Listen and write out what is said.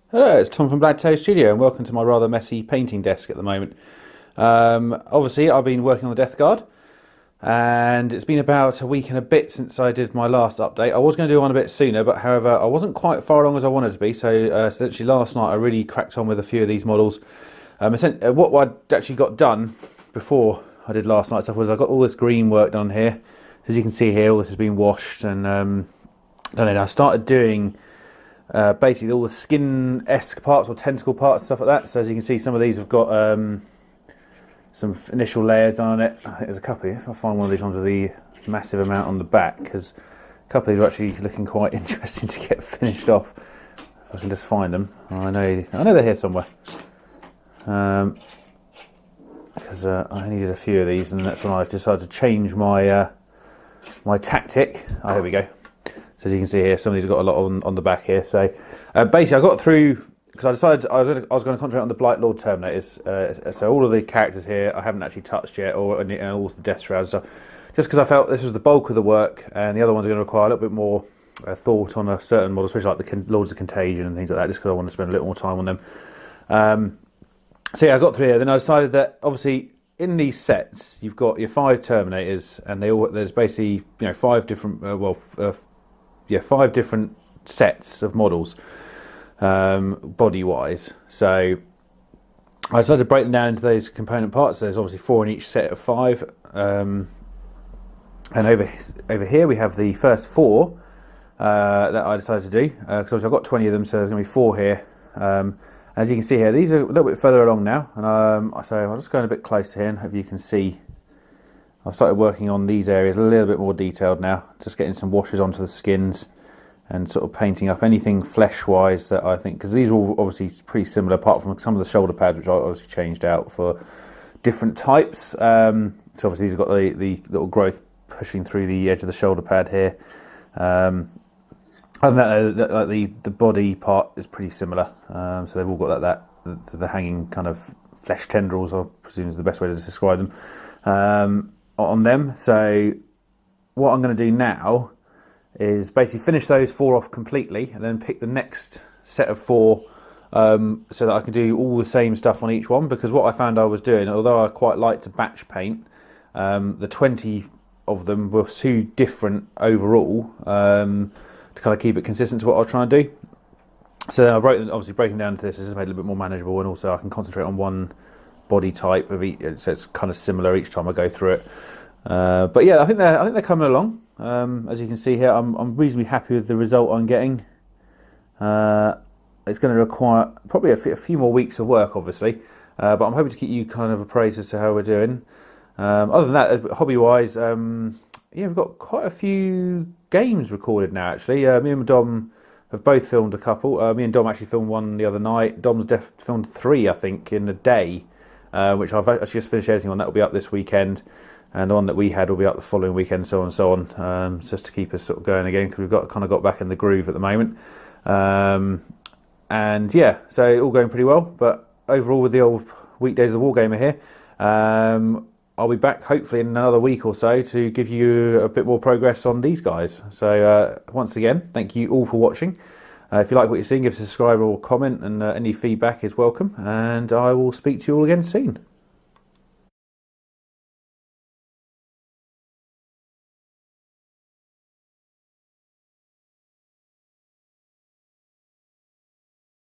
Hello, it's Tom from BlackToad Studio, and welcome to my rather messy painting desk at the moment. Obviously, I've been working on the DeathGuard, and it's been about a week and a bit since I did my last update. I was going to do one a bit sooner, but however, I wasn't quite far along as I wanted to be, so essentially last night I really cracked on with a few of these models. What I'd actually got done before I did last night's stuff was I got all this green work done here. As you can see here, all this has been washed, and I started doing basically all the skin-esque parts or tentacle parts, stuff like that. So as you can see, some of these have got some initial layers done on it. I think there's a couple here. If I find one of these ones with the massive amount on the back, because a couple of these are actually looking quite interesting to get finished off. If I can just find them. I know they're here somewhere. Because I needed a few of these, and that's when I decided to change my my tactic. Oh, here we go. So as you can see here, some of these have got a lot on the back here. So basically I got through, because I decided I was going to concentrate on the BlackToad Terminators. So all of the characters here I haven't actually touched yet, and all the Death Shrouds. So just because I felt this was the bulk of the work, and the other ones are going to require a little bit more thought on a certain model, especially like the Lords of Contagion and things like that, just because I want to spend a little more time on them. So yeah, I got through here. Then I decided that obviously in these sets you've got your 5 Terminators, and there's basically 5 different five different sets of models, body-wise. So I decided to break them down into those component parts. There's obviously 4 in each set of 5. And over here we have the first 4 that I decided to do, because obviously I've got 20 of them, so there's going to be 4 here. As you can see here, these are a little bit further along now, and so I'm just going a bit closer here, and hope you can see I've started working on these areas a little bit more detailed now, just getting some washes onto the skins and sort of painting up anything flesh-wise that I think, because these are all obviously pretty similar apart from some of the shoulder pads, which I obviously changed out for different types. So obviously these have got the little growth pushing through the edge of the shoulder pad here. Other than that, the body part is pretty similar. So they've all got the hanging kind of flesh tendrils, I presume is the best way to describe them. On them. So what I'm going to do now is basically finish those 4 off completely, and then pick the next set of 4, so that I can do all the same stuff on each one. Because what I found I was doing, although I quite like to batch paint, the 20 of them were too different overall to kind of keep it consistent to what I was trying to do. So then obviously breaking down into this has made it a little bit more manageable, and also I can concentrate on one body type of each, so it's kind of similar each time I go through it. But yeah, I think they're coming along. As you can see here, I'm reasonably happy with the result I'm getting. It's going to require probably a few more weeks of work, obviously, but I'm hoping to keep you kind of appraised as to how we're doing. Other than that, hobby-wise, we've got quite a few games recorded now. Actually, me and Dom have both filmed a couple. Me and Dom actually filmed one the other night. Dom's filmed 3, I think, in a day. Which I've actually just finished editing on. That will be up this weekend, and the one that we had will be up the following weekend, so on and so on, just to keep us sort of going again, because we've got back in the groove at the moment. And yeah, so all going pretty well. But overall, with the old Weekdays of Wargamer here, I'll be back hopefully in another week or so to give you a bit more progress on these guys. So once again, thank you all for watching. If you like what you're seeing, give us a subscribe or comment, and any feedback is welcome. And I will speak to you all again soon.